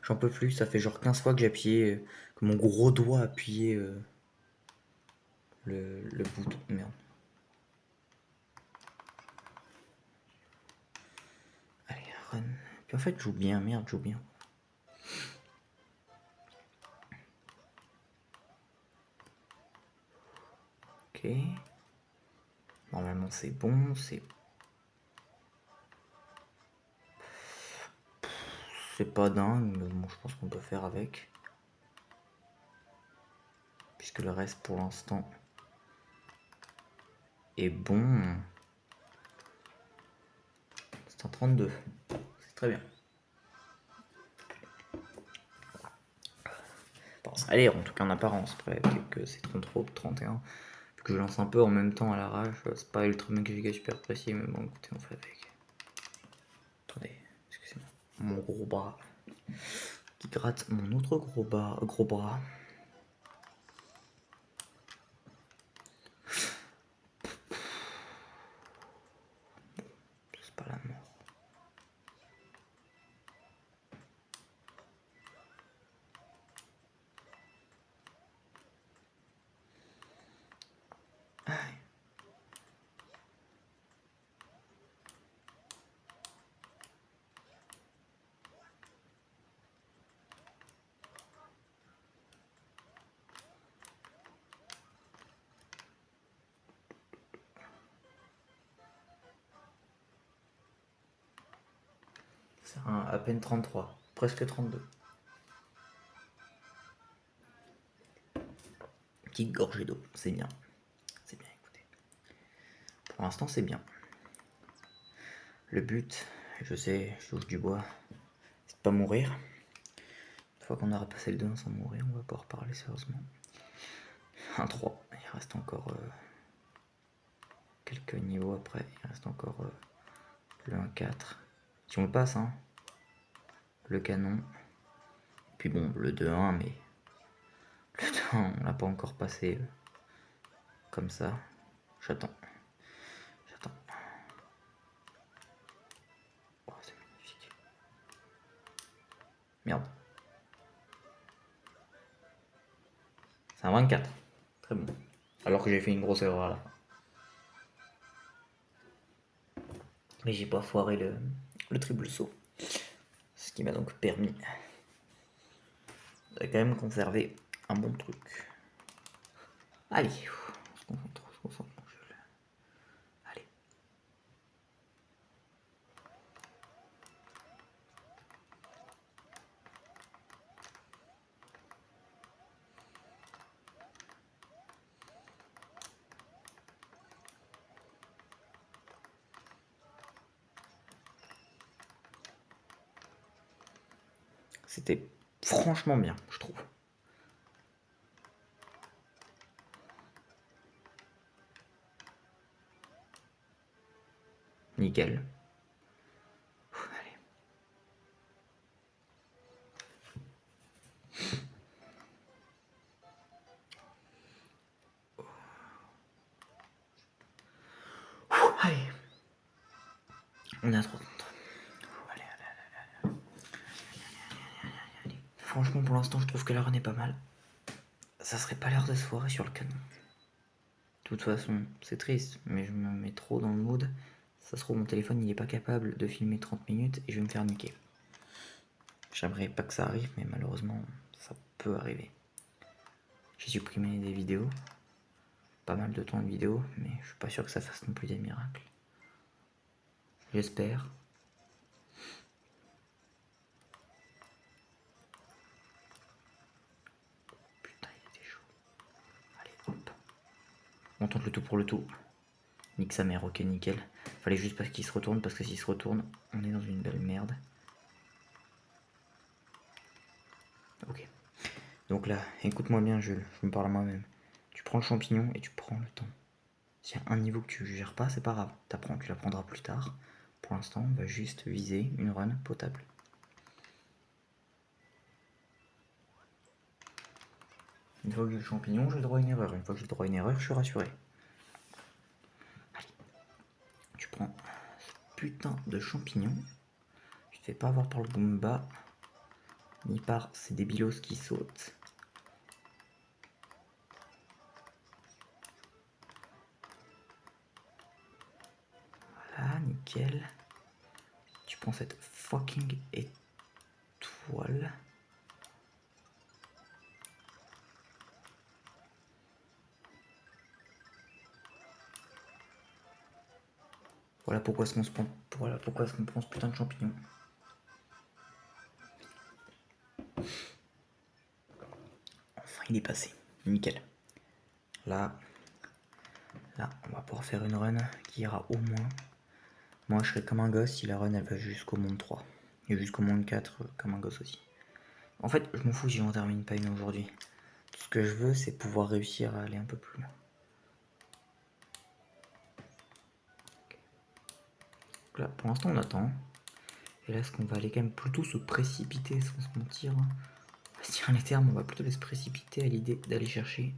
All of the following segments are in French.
J'en peux plus, ça fait genre 15 fois que j'ai appuyé, que mon gros doigt a appuyé le bouton. Merde. Allez, run. Puis en fait, je joue bien, merde, je joue bien. Ok. Normalement, c'est bon, c'est pas dingue, mais bon, je pense qu'on peut faire avec. Puisque le reste, pour l'instant, est bon. C'est un 32. C'est très bien. Bon, ça a l'air, en tout cas en apparence. Après, peut-être que c'est trop 31. Vu que je lance un peu en même temps à l'arrache, c'est pas ultra méga super précis, mais bon, écoutez, on fait avec. Attendez, excusez-moi. Mon gros bras qui gratte mon autre gros bras. C'est pas la mort. Aïe. C'est à peine 33, presque 32. Petite gorgée d'eau, c'est bien. C'est bien, écoutez. Pour l'instant, c'est bien. Le but, je sais, je touche du bois, c'est de pas mourir. Une fois qu'on aura passé le 2 sans mourir, on va pouvoir parler sérieusement. Un 3, il reste encore quelques niveaux après, il reste encore le 1-4. Si on le passe, hein, le canon. Puis bon, le 2-1, mais le 2-1, on l'a pas encore passé comme ça. J'attends. Oh, c'est magnifique. Merde. C'est un 24. Très bon. Alors que j'ai fait une grosse erreur à la fin. Mais j'ai pas foiré le triple saut. Ce qui m'a donc permis de quand même conserver un bon truc. Allez, on se concentre, mon jeu. Allez. C'était franchement bien, je trouve. Nickel. Allez. Allez. On est à 3 contre. Allez. Franchement, pour l'instant, je trouve que la run est pas mal. Ça serait pas l'heure de se foirer sur le canon. De toute façon, c'est triste, mais je me mets trop dans le mood. Ça se trouve, mon téléphone il est pas capable de filmer 30 minutes et je vais me faire niquer. J'aimerais pas que ça arrive, mais malheureusement, ça peut arriver. J'ai supprimé des vidéos, pas mal de temps de vidéos, mais je suis pas sûr que ça fasse non plus des miracles. J'espère. Putain, il était chaud. Allez, hop. On tente le tout pour le tout. Nique sa mère, ok, nickel. Fallait juste pas qu'il se retourne, parce que s'il se retourne, on est dans une belle merde. Ok. Donc là, écoute-moi bien, je me parle à moi-même. Tu prends le champignon et tu prends le temps. S'il y a un niveau que tu gères pas, c'est pas grave. Tu l'apprendras plus tard. Pour l'instant, on va juste viser une run potable. Une fois que j'ai le champignon, j'ai le droit à une erreur. Une fois que j'ai le droit à une erreur, je suis rassuré. Allez. Tu prends ce putain de champignon. Tu te fais pas avoir par le Goomba. Ni par ces débilos qui sautent. Voilà, nickel. Tu prends cette fucking étoile. Voilà pourquoi est-ce qu'on se prend, ce putain de champignon. Enfin, il est passé. Nickel. Là, on va pouvoir faire une run qui ira au moins. Moi, je serai comme un gosse si la run elle va jusqu'au monde 3. Et jusqu'au monde 4, comme un gosse aussi. En fait, je m'en fous si j'en termine pas une aujourd'hui. Tout ce que je veux, c'est pouvoir réussir à aller un peu plus loin. Donc là, pour l'instant, on attend. Et là, est-ce qu'on va aller quand même plutôt se précipiter sans se mentir? On va se dire les termes, on va plutôt se précipiter à l'idée d'aller chercher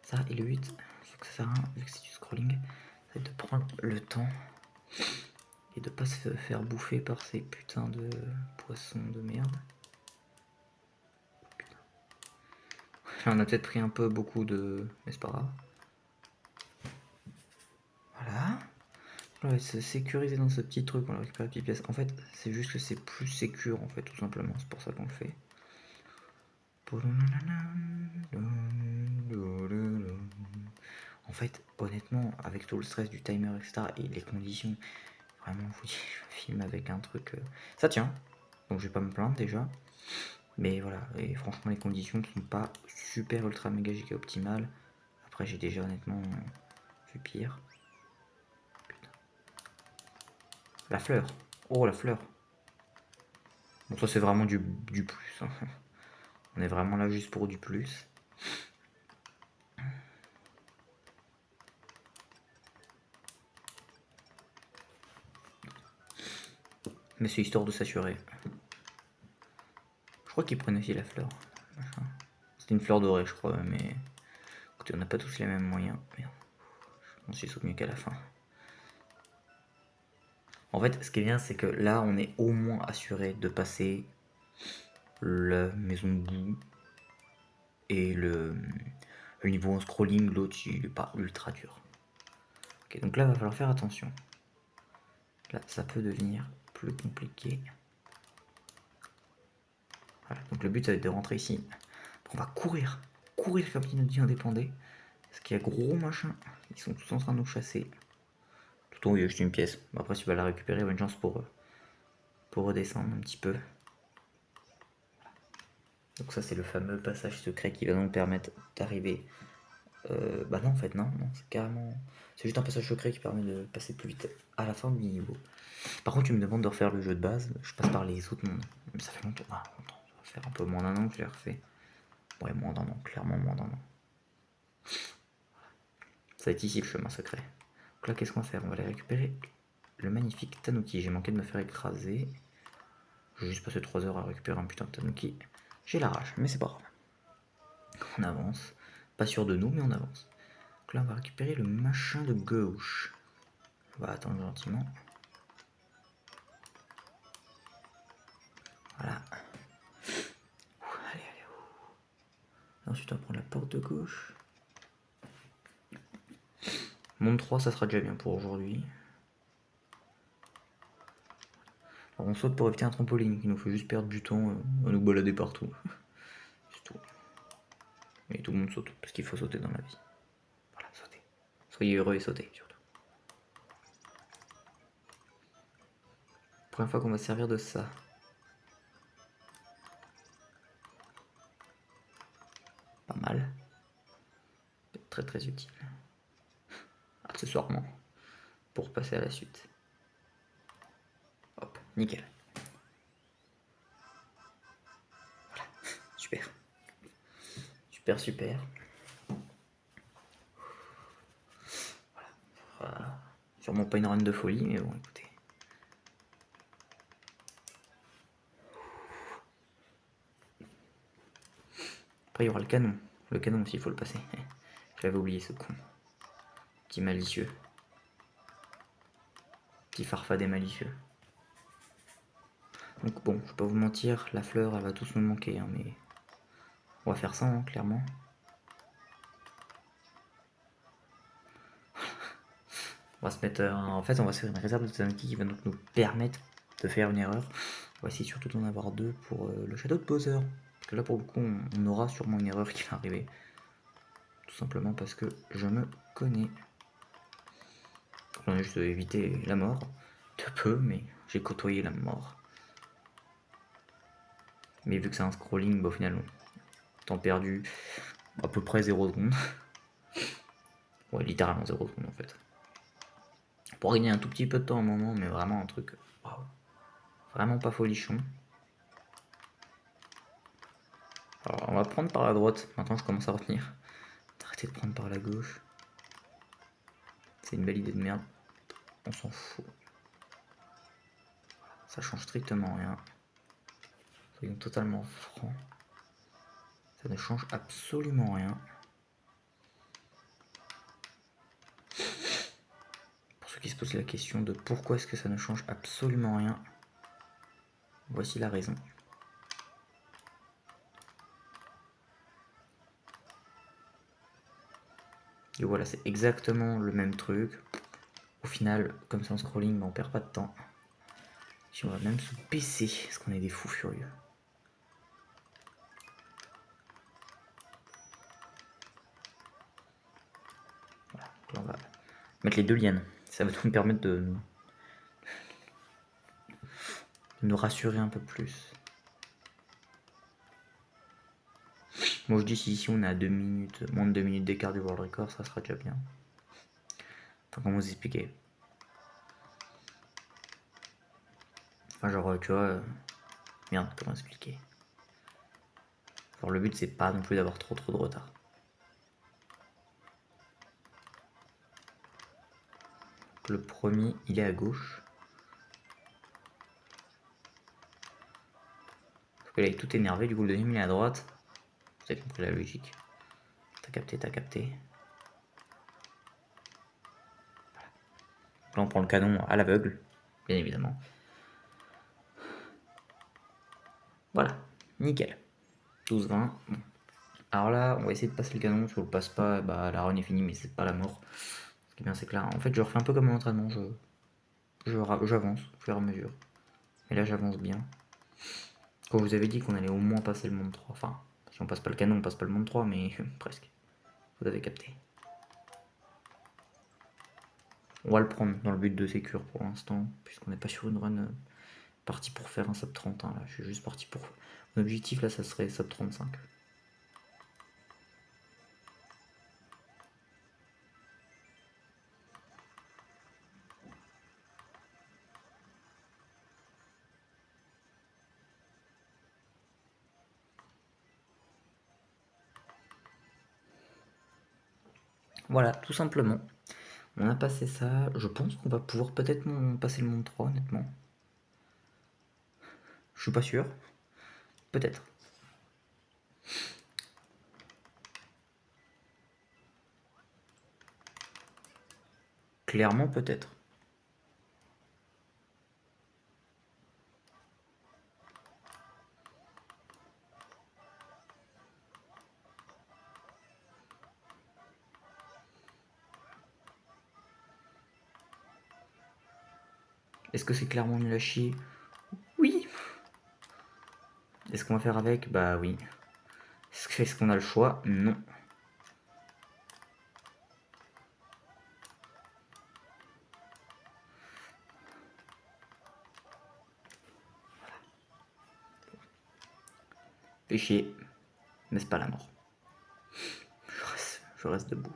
ça. Et le 8, sauf que ça sert à rien, vu que c'est du scrolling, ça va être de prendre le temps et de pas se faire bouffer par ces putains de poissons de merde. Putain. Là, on a peut-être pris un peu beaucoup de... mais c'est pas grave. Voilà. On va se sécuriser dans ce petit truc, on va récupérer la petite pièce. En fait, c'est juste que c'est plus sécure, en fait, tout simplement. C'est pour ça qu'on le fait. En fait, honnêtement, avec tout le stress du timer, etc., et les conditions, vraiment, je vous dis, je filme avec un truc... Ça tient, donc je vais pas me plaindre déjà. Mais voilà, et franchement, les conditions sont pas super ultra méga giga optimales. Après, j'ai déjà honnêtement vu pire. Putain. La fleur. Oh, la fleur. Bon, ça, c'est vraiment du plus. Hein. On est vraiment là juste pour du plus. Mais c'est histoire de s'assurer. Je crois qu'ils prennent aussi la fleur. C'était une fleur dorée, je crois, mais... Écoutez, on n'a pas tous les mêmes moyens. Merde. Je m'en suis souvenu qu'à la fin. En fait, ce qui est bien, c'est que là, on est au moins assuré de passer la maison de boue et le niveau en scrolling, l'autre, il est pas ultra dur. Ok, donc là, il va falloir faire attention. Là, ça peut devenir plus compliqué. Voilà, donc le but, ça va être de rentrer ici. On va courir comme il nous dit indépendé. Parce qu'il y a gros machin. Ils sont tous en train de nous chasser. Tout en haut, il y a juste une pièce. Après, si tu vas la récupérer, bonne chance pour redescendre un petit peu. Donc ça, c'est le fameux passage secret qui va nous permettre d'arriver... bah non, en fait, non, c'est carrément... C'est juste un passage secret qui permet de passer plus vite à la fin du niveau. Par contre, tu me demandes de refaire le jeu de base. Je passe par les autres mondes. Mais ça fait longtemps. Ah, longtemps. Ça va faire un peu moins d'un an que je l'ai refait. Ouais, moins d'un an, clairement moins d'un an. Ça va être ici le chemin secret. Donc là, qu'est-ce qu'on va faire? On va aller récupérer le magnifique Tanuki. J'ai manqué de me faire écraser. J'ai juste passé 3 heures à récupérer un putain de Tanuki. J'ai la rage, mais c'est pas grave. On avance. Pas sûr de nous, mais on avance. Donc là, on va récupérer le machin de gauche. On va attendre gentiment. Voilà. Allez. Ensuite, on va prendre la porte de gauche. Monde 3, ça sera déjà bien pour aujourd'hui. Alors, on saute pour éviter un trampoline qui nous fait juste perdre du temps à nous balader partout. C'est tout. Et tout le monde saute, parce qu'il faut sauter dans la vie. Voilà, sautez. Soyez heureux et sautez, surtout. Première fois qu'on va se servir de ça. Pas mal. Très très utile. Accessoirement. Pour passer à la suite. Hop, nickel. Voilà, super. Super. Voilà. Sûrement pas une run de folie, mais bon, écoutez. Après, il y aura le canon. Le canon aussi, il faut le passer. J'avais oublié ce con. Petit malicieux. Petit farfadet malicieux. Donc bon, je vais pas vous mentir, la fleur elle va tous nous manquer, hein, mais on va faire ça, hein, clairement. On va se mettre, en fait on va se faire une réserve de Tanuki qui va donc nous permettre de faire une erreur. On va essayer surtout d'en avoir 2 pour le château de Bowser. Parce que là pour le coup on aura sûrement une erreur qui va arriver. Tout simplement parce que je me connais. On a juste évité la mort. De peu, mais j'ai côtoyé la mort. Mais vu que c'est un scrolling, bah, au final, temps perdu à peu près 0 secondes. Ouais, littéralement 0 secondes en fait. Pour gagner un tout petit peu de temps à un moment, mais vraiment un truc waouh, vraiment pas folichon. Alors on va prendre par la droite, maintenant je commence à retenir. Arrêtez de prendre par la gauche. C'est une belle idée de merde. On s'en fout. Ça change strictement rien. Soyons totalement francs. Ça ne change absolument rien. Pour ceux qui se posent la question de pourquoi est-ce que ça ne change absolument rien, voici la raison. Et voilà, c'est exactement le même truc. Au final, comme c'est en scrolling, on perd pas de temps. Si on va même se baisser, parce qu'on est des fous furieux. Voilà, donc là on va mettre les 2 lianes. Ça va nous permettre de nous rassurer un peu plus. Moi je dis si ici on est à 2 minutes, moins de 2 minutes d'écart du world record, ça sera déjà bien. Enfin, comment vous expliquer? Enfin genre tu vois, merde, comment expliquer? Genre le but c'est pas non plus d'avoir trop de retard. Donc, le premier il est à gauche. Parce que là il est tout énervé, du coup le deuxième il est à droite. Vous avez compris la logique. T'as capté, t'as capté. Là on prend le canon à l'aveugle, bien évidemment. Voilà, nickel. 12-20. Bon. Alors là, on va essayer de passer le canon. Si on le passe pas, bah la run est finie, mais c'est pas la mort. Ce qui est bien, c'est que là, en fait, je refais un peu comme mon entraînement. J'avance au fur et à mesure. Et là, j'avance bien. Quand je vous avais dit qu'on allait au moins passer le monde 3. Enfin, si on passe pas le canon, on passe pas le monde 3, mais presque. Vous avez capté. On va le prendre dans le but de sécure pour l'instant, puisqu'on n'est pas sur une run partie pour faire un sub 30. Là, je suis juste parti pour. Mon objectif là, ça serait sub 35. Voilà, tout simplement. On a passé ça. Je pense qu'on va pouvoir peut-être passer le monde 3, honnêtement. Je suis pas sûr. Peut-être. Clairement, peut-être. Est-ce que c'est clairement nul à chier? Oui. Est-ce qu'on va faire avec? Bah oui. Est-ce qu'on a le choix? Non. Fait chier. Mais c'est pas la mort. Je reste debout.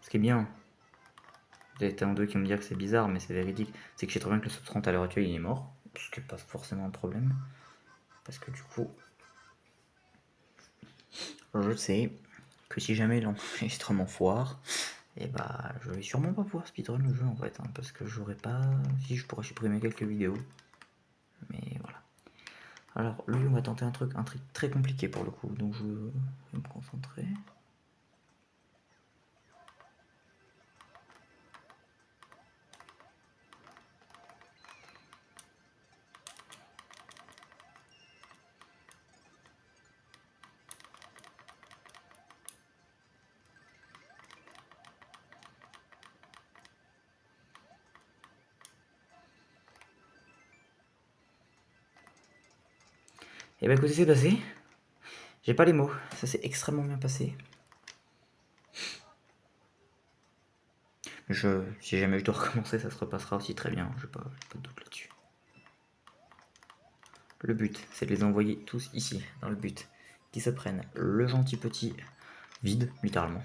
Ce qui est bien, vous avez été un deux qui vont me dire que c'est bizarre, mais c'est véridique, c'est que je sais très bien que le sub 30 à l'heure actuelle il est mort. Ce qui n'est pas forcément un problème. Parce que du coup, je sais que si jamais l'enregistrement foire, et bah je vais sûrement pas pouvoir speedrun le jeu en fait, hein, parce que j'aurais pas. Si je pourrais supprimer quelques vidéos. Mais voilà. Alors lui on va tenter un truc très compliqué pour le coup, donc je vais me concentrer. Et bah écoutez, c'est passé. J'ai pas les mots, ça s'est extrêmement bien passé. Si jamais je dois recommencer, ça se repassera aussi très bien, j'ai pas de doute là-dessus. Le but, c'est de les envoyer tous ici, dans le but, qui se prennent le gentil petit vide, littéralement.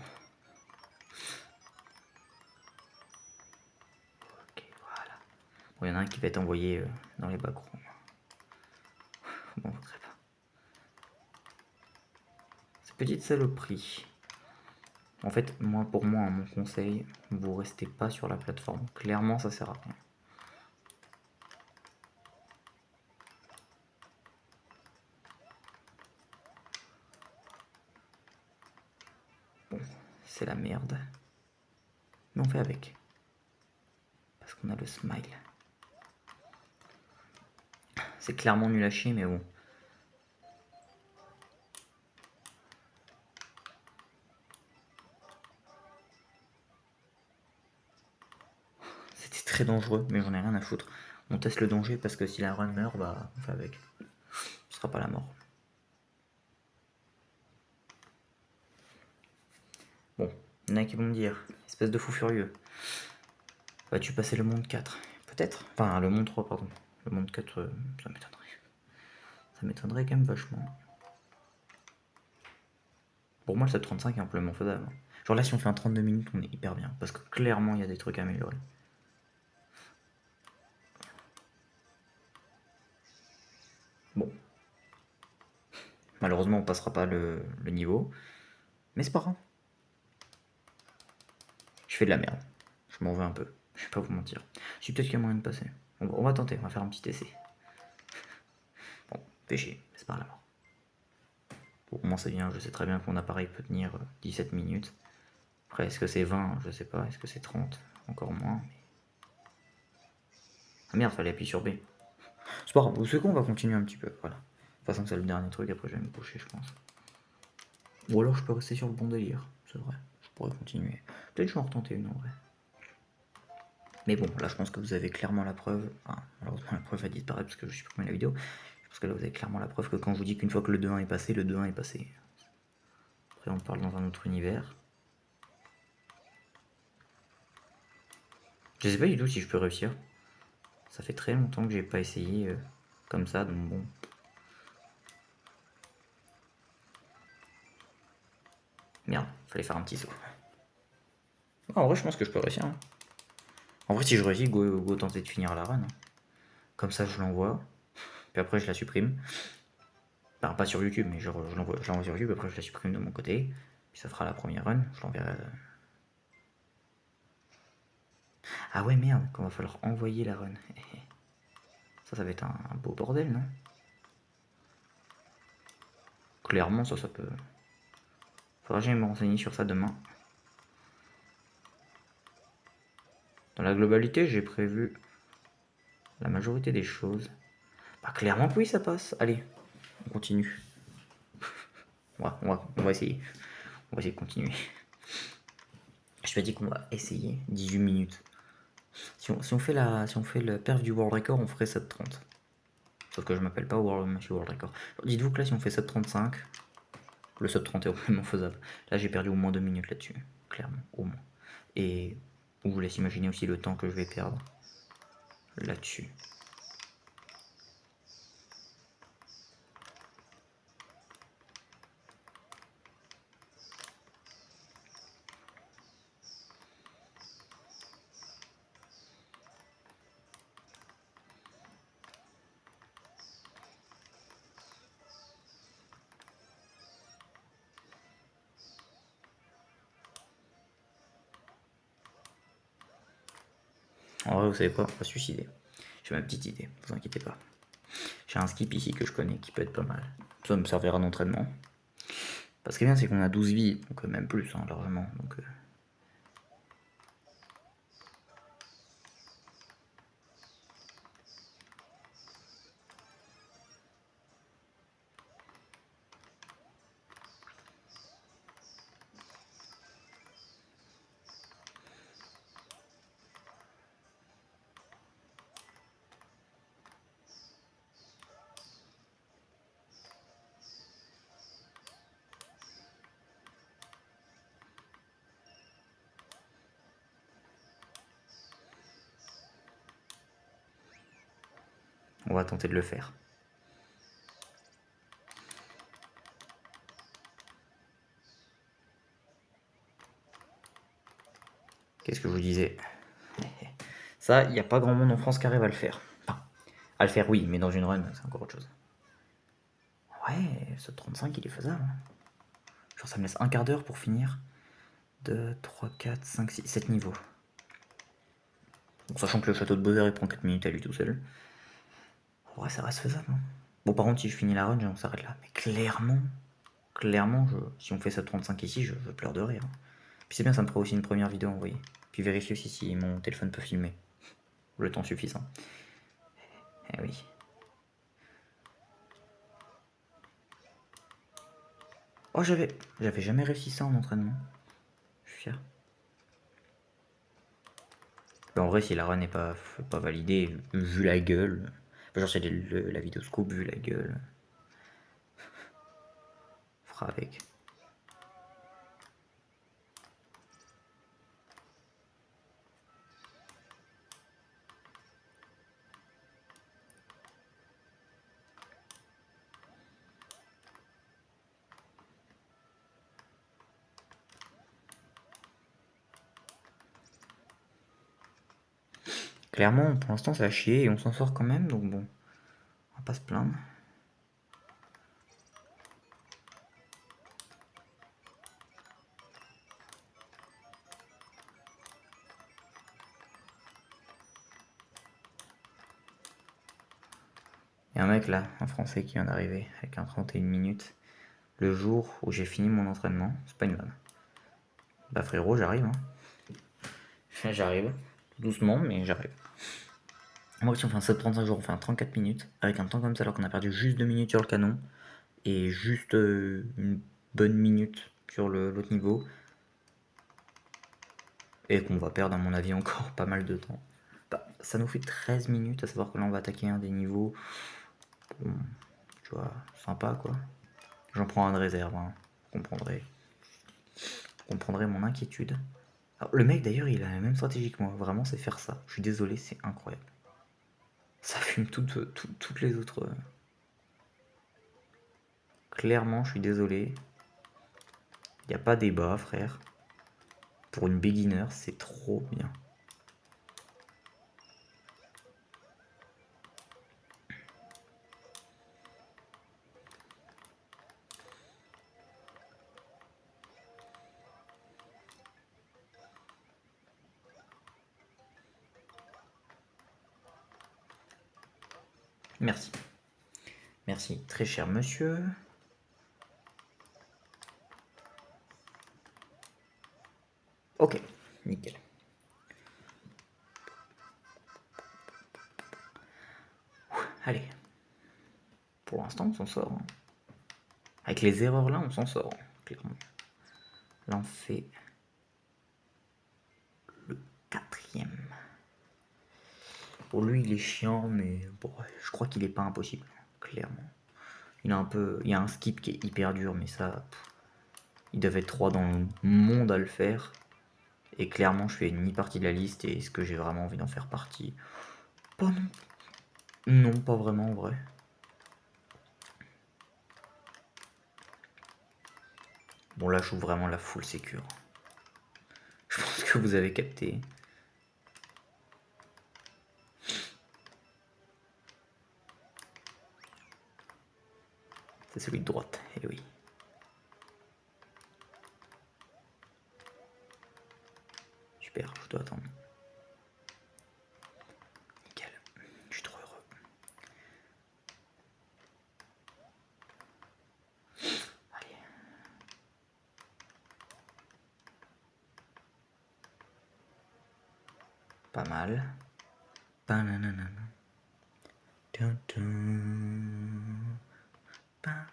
Ok, voilà. Bon, il y en a un qui va être envoyé dans les backrooms. Bon, faudrait pas. Ces petites saloperies. En fait, pour moi, mon conseil, vous restez pas sur la plateforme. Clairement, ça sert à rien. Bon, c'est la merde. Mais on fait avec. Parce qu'on a le smile. C'est clairement nul à chier, mais bon. C'était très dangereux, mais j'en ai rien à foutre. On teste le danger parce que si la run meurt, bah on fait avec. Ce sera pas la mort. Bon, il y en a qui vont me dire, espèce de fou furieux, vas-tu passer le monde 4? Peut-être. Enfin, le monde 3, pardon. Le monde 4, ça m'étonnerait. Ça m'étonnerait quand même vachement. Pour moi, le 735 est amplement faisable. Genre là, si on fait un 32 minutes, on est hyper bien. Parce que clairement, il y a des trucs à améliorer. Bon. Malheureusement, on passera pas le niveau. Mais c'est pas grave. Je fais de la merde. Je m'en veux un peu. Je vais pas vous mentir. Je suis peut-être qu'il y a moyen de passer. On va tenter, on va faire un petit essai. Bon, péché, mais c'est pas la mort. Pour moi, c'est bien, je sais très bien que mon appareil peut tenir 17 minutes. Après, est-ce que c'est 20? Je sais pas. Est-ce que c'est 30? Encore moins. Mais... ah merde, fallait appuyer sur B. C'est pas grave, vous savez quoi, on va continuer un petit peu. Voilà. De toute façon, c'est le dernier truc, après je vais me coucher, je pense. Ou alors je peux rester sur le bon délire, c'est vrai. Je pourrais continuer. Peut-être que je vais en retenter une en vrai. Mais bon, là je pense que vous avez clairement la preuve. Enfin, malheureusement la preuve a disparu parce que je supprimé la vidéo. Parce que là vous avez clairement la preuve que quand je vous dis qu'une fois que le 2-1 est passé, le 2-1 est passé. Après on parle dans un autre univers. Je sais pas du tout si je peux réussir. Ça fait très longtemps que j'ai pas essayé comme ça, donc bon. Merde, fallait faire un petit saut. En vrai je pense que je peux réussir. Hein. En vrai si je réussis, go tenter de finir la run. Hein. Comme ça je l'envoie. Puis après je la supprime. Enfin, pas sur YouTube, mais je l'envoie sur YouTube, après je la supprime de mon côté. Puis ça fera la première run, je l'enverrai. Ah ouais merde, qu'on va falloir envoyer la run. Ça va être un beau bordel, non? Clairement, ça peut... faudra que j'aille me renseigner sur ça demain. Dans la globalité, j'ai prévu la majorité des choses. Bah clairement que oui, ça passe. Allez, on continue. On va essayer. On va essayer de continuer. Je m'ai dit qu'on va essayer 18 minutes. Si on fait le perf du World Record, on ferait 7:30. Sauf que je m'appelle pas Monsieur World Record. Dites-vous que là, si on fait 7:35, le sub 30 est complètement faisable. Là, j'ai perdu au moins 2 minutes là-dessus. Clairement, au moins. Et on vous laisse imaginer aussi le temps que je vais perdre là-dessus. En vrai, vous savez quoi? On va se suicider. J'ai ma petite idée, vous inquiétez pas. J'ai un skip ici que je connais qui peut être pas mal. Ça me servira d'entraînement. Parce que bien, c'est qu'on a 12 vies, donc même plus, hein, largement. Donc, On va tenter de le faire. Qu'est-ce que je vous disais? Ça, il n'y a pas grand monde en France qui arrive à le faire. Enfin, à le faire, oui, mais dans une run, c'est encore autre chose. Ouais, ce 35, il est faisable. Genre, ça me laisse un quart d'heure pour finir 2, 3, 4, 5, 6, 7 niveaux. Bon, sachant que le château de Bowser, il prend 4 minutes à lui tout seul. Ouais, ça reste faisable. Hein. Bon, par contre, si je finis la run, on s'arrête là. Mais clairement, si on fait ça 35 ici, je pleure de rire. Puis c'est bien, ça me fera aussi une première vidéo envoyée. Puis vérifier aussi si mon téléphone peut filmer. Le temps suffisant. Eh oui. Oh, j'avais jamais réussi ça en entraînement. Je suis fier. Mais en vrai, si la run n'est pas validée, vu la gueule. Genre, c'est la vidéo scoop, vu la gueule. Fera avec. Clairement, pour l'instant, ça a chier et on s'en sort quand même, donc bon, on va pas se plaindre. Il y a un mec là, un français qui vient d'arriver avec un 31 minutes. Le jour où j'ai fini mon entraînement, c'est pas une vanne. Bah frérot, j'arrive. Hein. J'arrive. Doucement, mais j'arrive. Moi, si on fait un 7,35 jours, on fait un 34 minutes. Avec un temps comme ça, alors qu'on a perdu juste 2 minutes sur le canon. Et juste une bonne minute sur l'autre niveau. Et qu'on va perdre, à mon avis, encore pas mal de temps. Bah, ça nous fait 13 minutes, à savoir que là, on va attaquer un des niveaux. Bon, tu vois, sympa quoi. J'en prends un de réserve, hein. Vous comprendrez mon inquiétude. Alors, le mec d'ailleurs, il a la même stratégie que moi. Vraiment, c'est faire ça. Je suis désolé, c'est incroyable. Ça fume toutes les autres. Clairement, je suis désolé. Il n'y a pas débat, frère. Pour une beginner, c'est trop bien. Merci. Merci, très cher monsieur. Ok, nickel. Allez. Pour l'instant, on s'en sort. Hein. Avec les erreurs là, on s'en sort, hein, clairement. Là, on fait le 4ème. Pour lui, il est chiant, mais bon, je crois qu'il est pas impossible, clairement. Il y a un skip qui est hyper dur, mais ça, il devait être 3 dans le monde à le faire. Et clairement, je fais ni partie de la liste. Et est-ce que j'ai vraiment envie d'en faire partie? Pas non. Non, pas vraiment en vrai. Bon, là, je joue vraiment la full sécure. Je pense que vous avez capté. C'est celui de droite, et oui. Super, je dois attendre. Nickel, je suis trop heureux. Allez. Pas mal. Bananana. Dun, dun. Ba.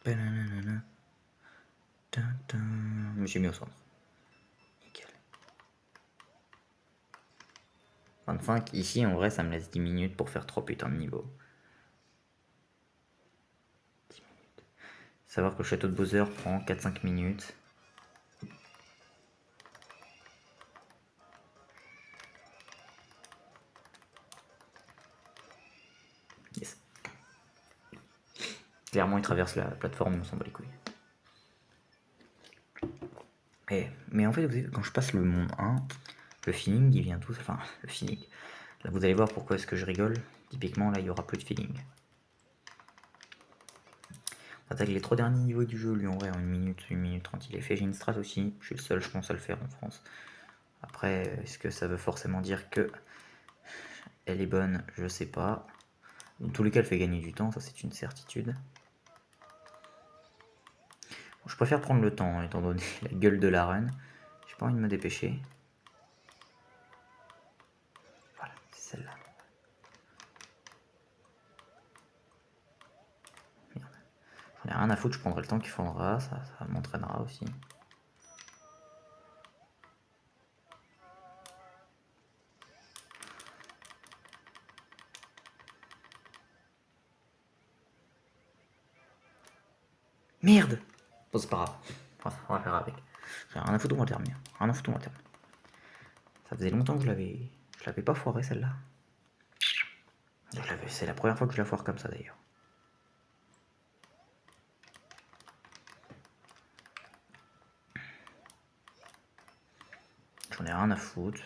Bananana. Dun, dun. Je me suis mis au centre. Nickel. 25, ici en vrai ça me laisse 10 minutes pour faire 3 putains de niveaux. 10 minutes. Savoir que le château de Bowser prend 4-5 minutes. clairement, il traverse la plateforme, on s'en bat les couilles. Mais en fait, vous savez, quand je passe le monde 1, le feeling, il vient tout... Enfin, le feeling. Là, vous allez voir pourquoi est-ce que je rigole. Typiquement, là, il y aura plus de feeling. On attaque les 3 derniers niveaux du jeu, lui, en vrai, en 1 minute 30, il est fait. J'ai une strat aussi. Je suis le seul, je pense, à le faire en France. Après, est-ce que ça veut forcément dire que elle est bonne? Je sais pas. Dans tous les cas, elle fait gagner du temps, ça c'est une certitude. Bon, je préfère prendre le temps, étant donné la gueule de la run. J'ai pas envie de me dépêcher. Voilà, c'est celle-là. Merde. J'en ai rien à foutre, je prendrai le temps qu'il faudra, ça m'entraînera aussi. Merde! Bon, c'est pas grave. On va faire avec. J'ai rien à foutre, on va le terminer. Rien à foutre, on va le terminer. Ça faisait longtemps que je l'avais pas foiré celle-là. C'est la première fois que je la foire comme ça d'ailleurs. J'en ai rien à foutre.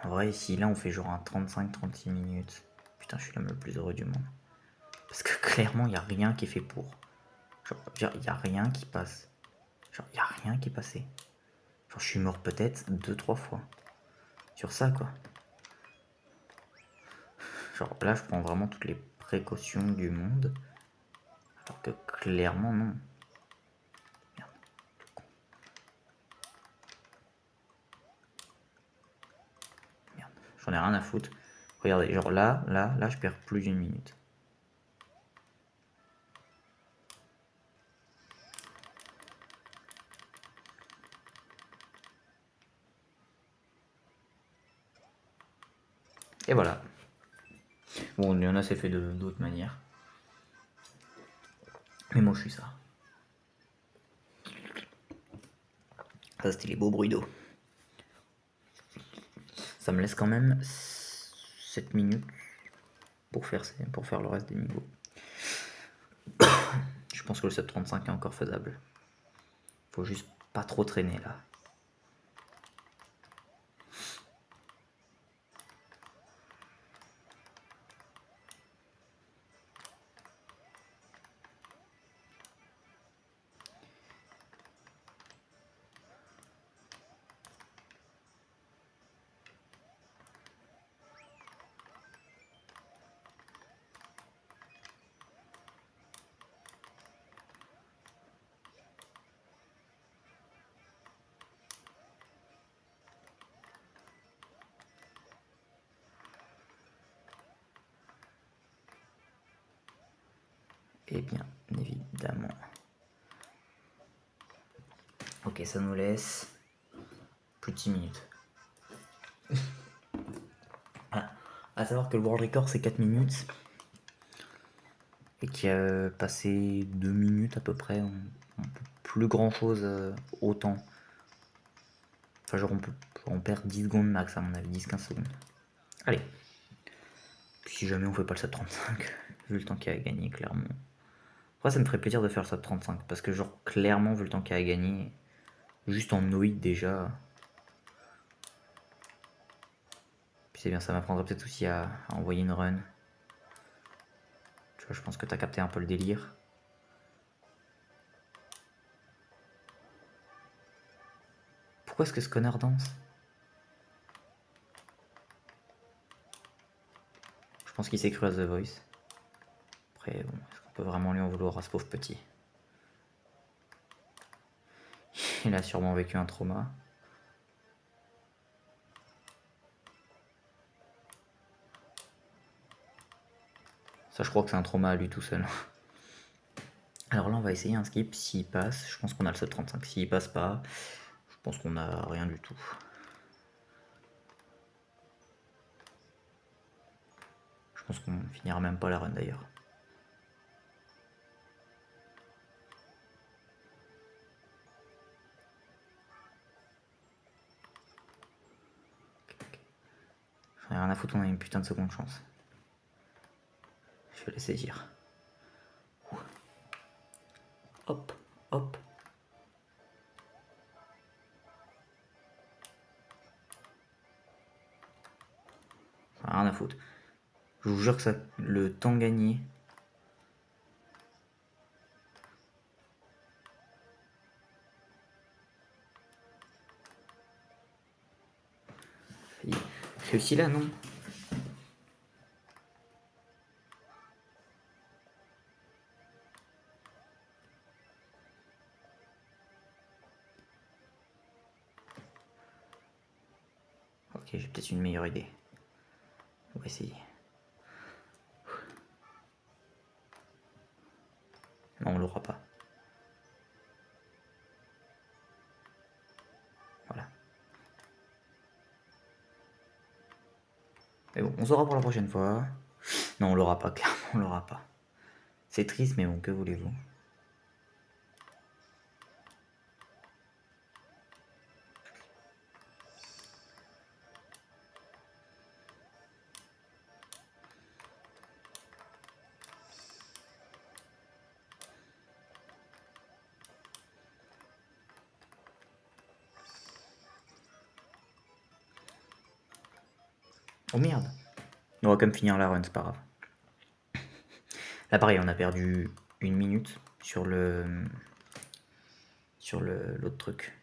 En vrai, ici, là, on fait genre un 35-36 minutes. Putain, je suis l'homme le plus heureux du monde. Parce que clairement, il n'y a rien qui est fait pour. Genre, il n'y a rien qui passe. Genre, il n'y a rien qui est passé. Genre, je suis mort peut-être 2-3 fois. Sur ça, quoi. Genre, là, je prends vraiment toutes les précautions du monde. Alors que clairement, non. Merde, tout con. Merde, j'en ai rien à foutre. Regardez, genre là, je perds plus d'une minute. Et voilà. Bon, il y en a, c'est fait d'autres manières. Mais moi, je suis ça. Ça, c'était les beaux bruits d'eau. Ça me laisse quand même 7 minutes pour faire le reste des niveaux. Je pense que le 7.35 est encore faisable. Faut juste pas trop traîner là. Et bien évidemment. Ok, ça nous laisse plus de 6 minutes. Ah, à savoir que le world record c'est 4 minutes. Et qu'il y a passé 2 minutes à peu près. On peut plus grand chose autant. Enfin, genre on perd 10 secondes max à mon avis, 10-15 secondes. Allez. Puis si jamais on fait pas le 7.35, vu le temps qu'il y a à gagner, clairement. Après, ça me ferait plaisir de faire le 7.35 parce que, genre, clairement, vu le temps qu'il y a à gagner, juste en noïde déjà. Puis c'est bien, ça m'apprendra peut-être aussi à envoyer une run. Tu vois, je pense que t'as capté un peu le délire. Pourquoi est-ce que ce connard danse? Je pense qu'il s'est cru à The Voice. Après, bon, est-ce qu'on peut vraiment lui en vouloir à ce pauvre petit? Il a sûrement vécu un trauma. Ça, je crois que c'est un trauma à lui tout seul. Alors là, on va essayer un skip. S'il passe, je pense qu'on a le 7.35. S'il passe pas, je pense qu'on a rien du tout. Je pense qu'on finira même pas la run d'ailleurs. J'en ai rien à foutre, on a une putain de seconde chance. Je vais les saisir. Hop, hop. Enfin, rien à foutre. Je vous jure que ça, le temps gagné. Réussi là, non? Ok, j'ai peut-être une meilleure idée. On va essayer. Non, on l'aura pas. Voilà. Mais bon, on saura pour la prochaine fois. Non, on l'aura pas, clairement, on l'aura pas. C'est triste, mais bon, que voulez-vous? Oh merde! On va quand même finir la run, c'est pas grave. Là, pareil, on a perdu 1 minute sur l'autre truc.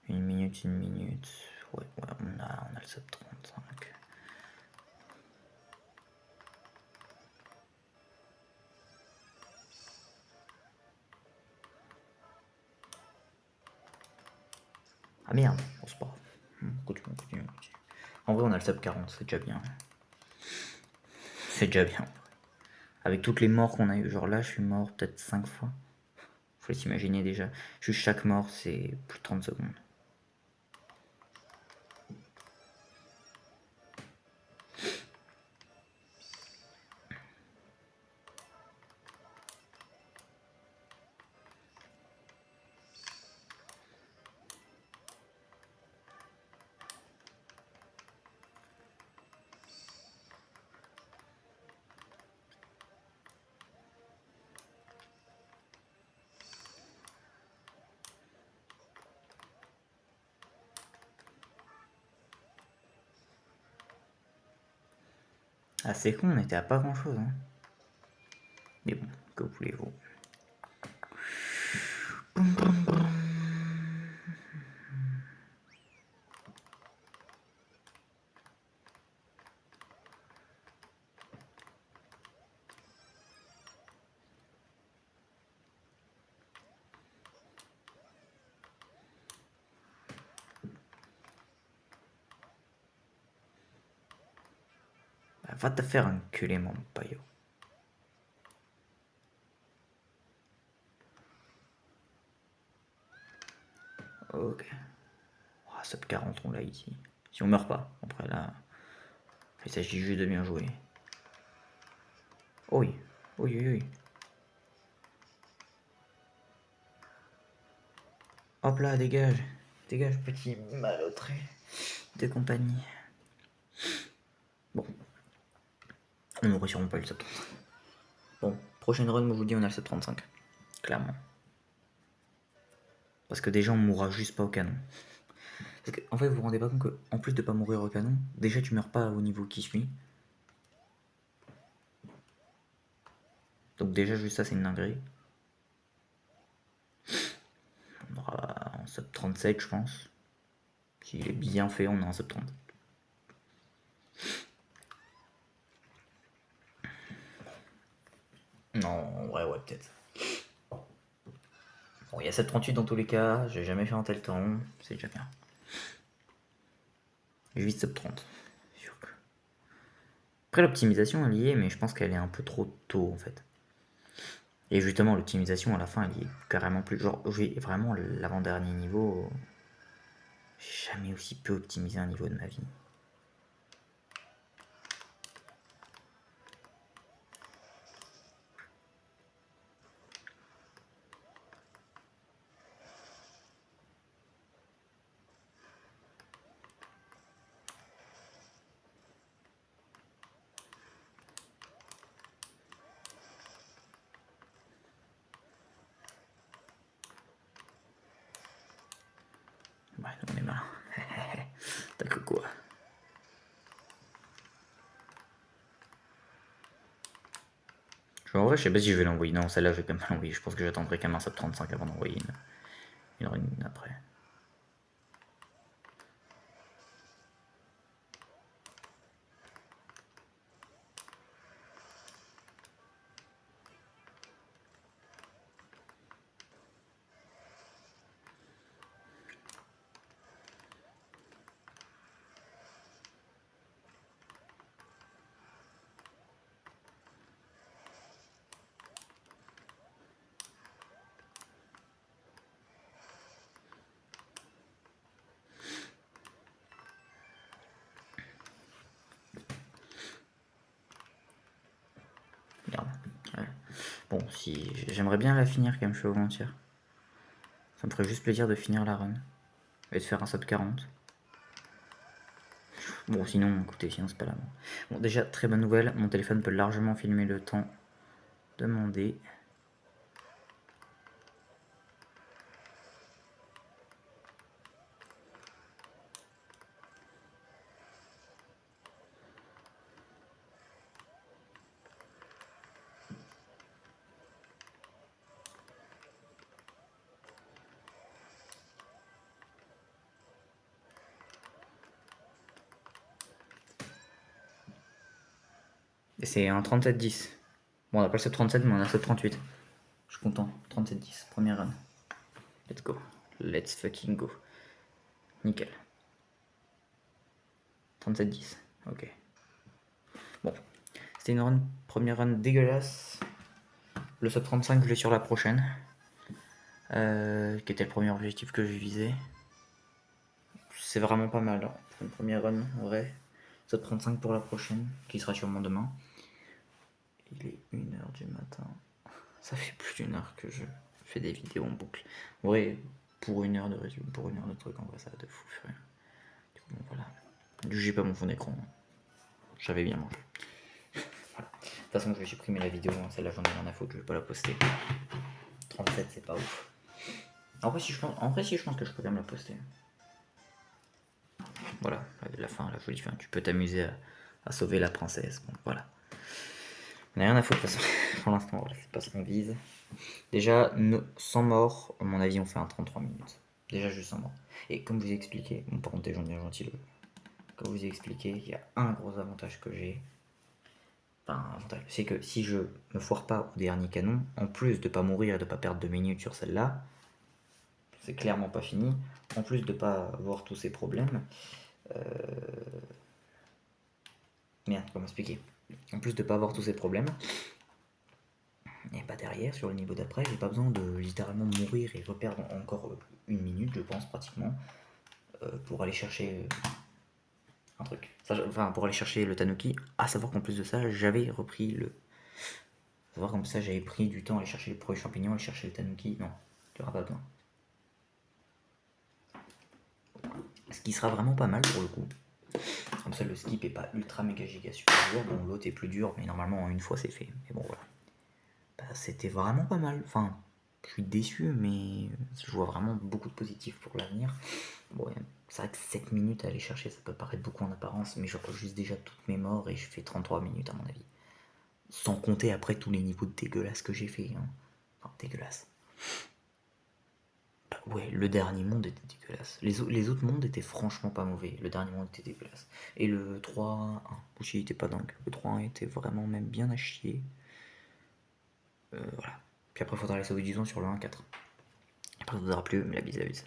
1 minute, 1 minute. Ouais, on a le sub 35. Ah merde, bon, c'est pas grave. On continue. En vrai, on a le sub 40, c'est déjà bien. C'est déjà bien. Avec toutes les morts qu'on a eu, genre là, je suis mort peut-être 5 fois. Faut s'imaginer déjà. Juste chaque mort, c'est plus de 30 secondes. Ah, c'est con, on était à pas grand chose. Hein. Mais bon, que voulez-vous? Bah, va te faire enculer, mon paillot. Ok. Oh, sub 40, on l'a ici. Si on meurt pas, après là, il s'agit juste de bien jouer. Oui, oui. Hop là, dégage. Dégage, petit malotrait de compagnie. Bon. On n'aurait sûrement pas eu le sub 35. Bon, prochaine run, moi je vous dis, on a le sub 35. Clairement. Parce que déjà, on mourra juste pas au canon. Parce que, en fait, vous vous rendez pas compte que, en plus de pas mourir au canon, déjà tu meurs pas au niveau qui suit. Donc déjà, juste ça, c'est une dinguerie. On aura un sub 37, je pense. S'il est bien fait, on a un sub 30. Non, ouais, peut-être. Bon, il y a 7,38 dans tous les cas, j'ai jamais fait un tel temps, c'est déjà bien. 8 sub 30. Après, l'optimisation, elle y est, mais je pense qu'elle est un peu trop tôt, en fait. Et justement, l'optimisation, à la fin, elle y est carrément plus... Genre, j'ai vraiment l'avant-dernier niveau... J'ai jamais aussi peu optimisé un niveau de ma vie. vrai, je sais pas si je vais l'envoyer. Non, celle-là, je vais quand même l'envoyer. Je pense que j'attendrai quand même un sub 35 avant d'envoyer une run après. Merde. Ouais. Bon, si j'aimerais bien la finir quand même, je vais vous mentir. Ça me ferait juste plaisir de finir la run. Et de faire un sub 40. Bon, sinon, écoutez, sinon c'est pas là. Bon, déjà, très bonne nouvelle, mon téléphone peut largement filmer le temps demandé. Et c'est un 37-10. Bon, on n'a pas le sub 37, mais on a le sub 38. Je suis content. 37-10, première run. Let's go. Let's fucking go. Nickel. 37-10. Ok. Bon. C'était une run, première run dégueulasse. Le sub 35, je l'ai sur la prochaine. Qui était le premier objectif que je visais. C'est vraiment pas mal. Hein. Pour une première run, en vrai. Sub 35 pour la prochaine, qui sera sûrement demain. Il est 1h du matin. Ça fait plus d'une heure que je fais des vidéos en boucle. Ouais, pour une heure de résumé, pour une heure de truc, en vrai, ça va de fou furieux. Du coup, bon, voilà. Jugez pas mon fond d'écran. J'avais bien mangé. Voilà. De toute façon, je vais supprimer la vidéo. Hein. Celle-là, j'en ai rien à foutre. Je vais pas la poster. 37, c'est pas ouf. En vrai, si je pense que je peux quand même la poster. Voilà, la fin, la jolie fin. Tu peux t'amuser à sauver la princesse. Bon, voilà. On n'a rien à foutre de toute façon. Pour l'instant, voilà, c'est pas ce qu'on vise. Déjà, sans mort, à mon avis, on fait un 33 minutes. Déjà, juste sans mort. Et comme je vous ai expliqué, bon, par contre, t'es gentil. Comme je vous ai expliqué, il y a un gros avantage que j'ai. Enfin, avantage, c'est que si je me foire pas au dernier canon, en plus de pas mourir et de pas perdre 2 minutes sur celle-là, c'est clairement pas fini. En plus de pas avoir tous ces problèmes. Merde, comment expliquer? En plus de pas avoir tous ces problèmes, et bah derrière, sur le niveau d'après, j'ai pas besoin de littéralement mourir et reperdre encore 1 minute, je pense, pratiquement, pour aller chercher un truc. Enfin, pour aller chercher le tanuki. À savoir qu'en plus de ça, j'avais repris le. À savoir comme ça, j'avais pris du temps à aller chercher les premiers champignons, aller chercher le tanuki. Non, tu n'auras pas besoin. Ce qui sera vraiment pas mal pour le coup. Comme ça, le skip est pas ultra méga giga super dur. Bon, l'autre est plus dur, mais normalement, en une fois, c'est fait. Mais bon, voilà. Bah, c'était vraiment pas mal. Enfin, je suis déçu, mais je vois vraiment beaucoup de positifs pour l'avenir. Bon, c'est vrai que 7 minutes à aller chercher, ça peut paraître beaucoup en apparence, mais je juste déjà toutes mes morts et je fais 33 minutes à mon avis. Sans compter après tous les niveaux de dégueulasse que j'ai fait. Hein. Enfin, dégueulasse. Bah, ouais, le dernier monde était dégueulasse. Les autres mondes étaient franchement pas mauvais. Le dernier monde était dégueulasse. Et le 3-1 aussi, il était pas dingue. Le 3-1 était vraiment même bien à chier. Voilà. Puis après, il faudra les sauver du temps sur le 1-4. Après, ça vous aura plu, mais la bise, la bise.